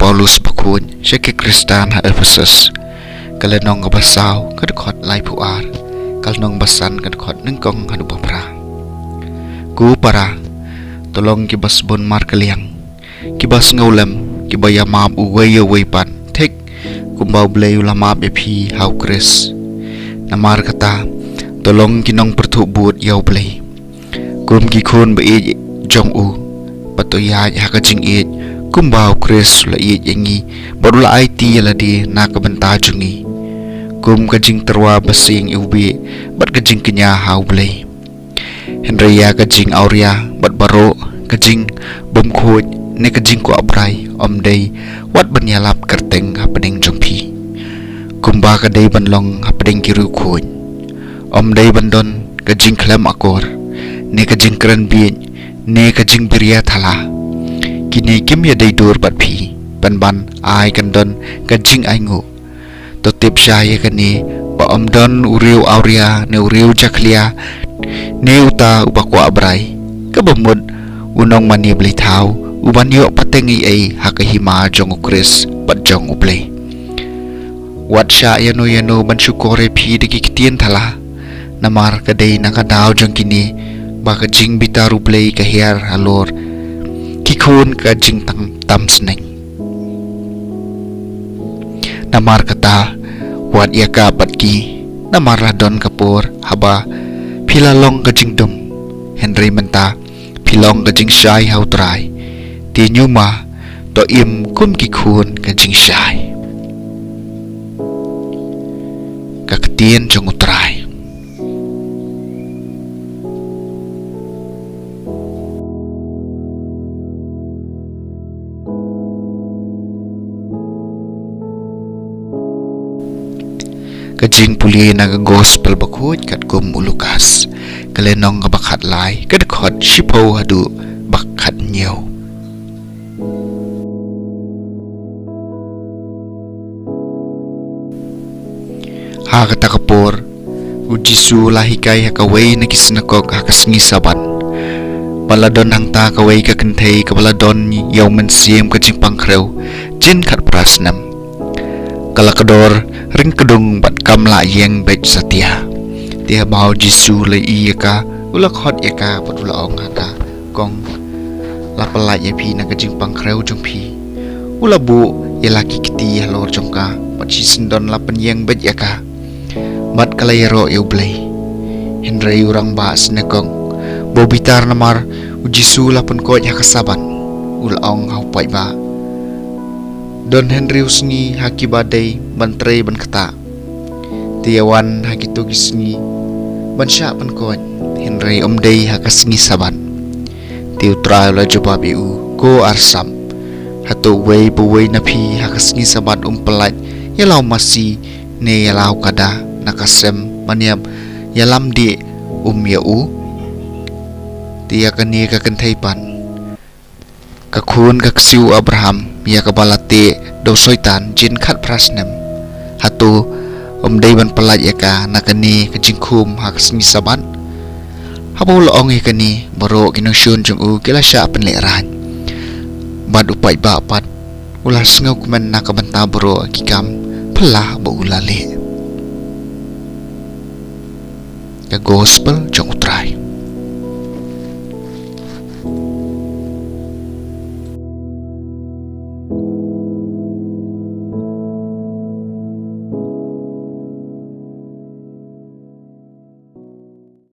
Paulus bakun syake Kristan ha Ephesus kalenong ngabasaw kadkot lai puar kalnong basan kadkot nengkong hanu papra ku para tolong kibas bon mar kaliang kibas ngaulam kibaya map uwaya pan tek kumbau bleu lamap epi hau Kris namar kata tolong kinong pertubut yau blei kum kikun ba jong u patoya hakajing kumbau Kris la yangi barula IT yaladi na kabanta jungi kum kajing terwa basing ubi bat kajing kenya hau blei Henrya kajing auria bat baro kajing bomkhoj ne kajing ko abrai omdei wat banyalap kerteng happening jongpi kumba kadai banlong happening kiru khoj omdei bandon kajing klam akor ne kajing kran bi ne kajing biria thala kini kim ya dai dur bat phi ban ai kandon kajing aingu to tip shaya kani ba omdon uriu auria ne uriu jaklia ne uta ubakwa abrai kabamud unong mani bli thau ubanyo patengi ai hakahima jong Kris bat jong uble wat sha yano ban syukore phi deki kitien thala namar kadai nakadaw jong kini ba kajing bitaru play kahiar halor kikun kajing tam sneng namar kata wat yaka batki namar radon kapur haba pilalong kajing dum Henry menta pilong kajing syai hau trai ti nyuma to im kum kikun kajing syai kakatien jong utrai kajing puli naga gospel bakut kat kum ulukas kalenong kabakat lai kadakot shipo hadu bakat nyaw ha kata kapor ujisu lahikai hakaway nakisinakog hakasngi saban baladon hang ta kaway kakantay kabaladon yaw mensiem kajing pangkrew jin kat prasnam kalakador ring kedung bat kamla yeng bej satia dia bau jisu le iyaka ulak hot yaka patula ong hata kong lapalai yapi na kajing pangkreu jongpi ulabu yelaki kiti halor jongka pachi sendon lapan yeng bej yaka bat kalayero yublei Henry urang ba snekong bobitar namar ujisu lapan ko yakasaban ulaong haupai ba Don Henry usni haki badai bantrei ban kata tiawan haki tugisni ban sya ban kot Henry omdei hakasngi saban tiu trai la jawab eu ko arsam hatu wei buwei napi hakasngi saban pelat yalau masi ne yalau kada nakasem maniam yalam di yau tia kani kakentaipan kakun kaksiu Abraham ya kabalate do soitan jin khat prasnem hatu omdei ban pelat yaka nakani kajingkum hakasngi saban habul ong ikani baro kinungsyun jung u kilasya penleran bad upai bapat ulas ngau kumen nakabanta baro kikam pelah ba ulale ka gospel jung utrai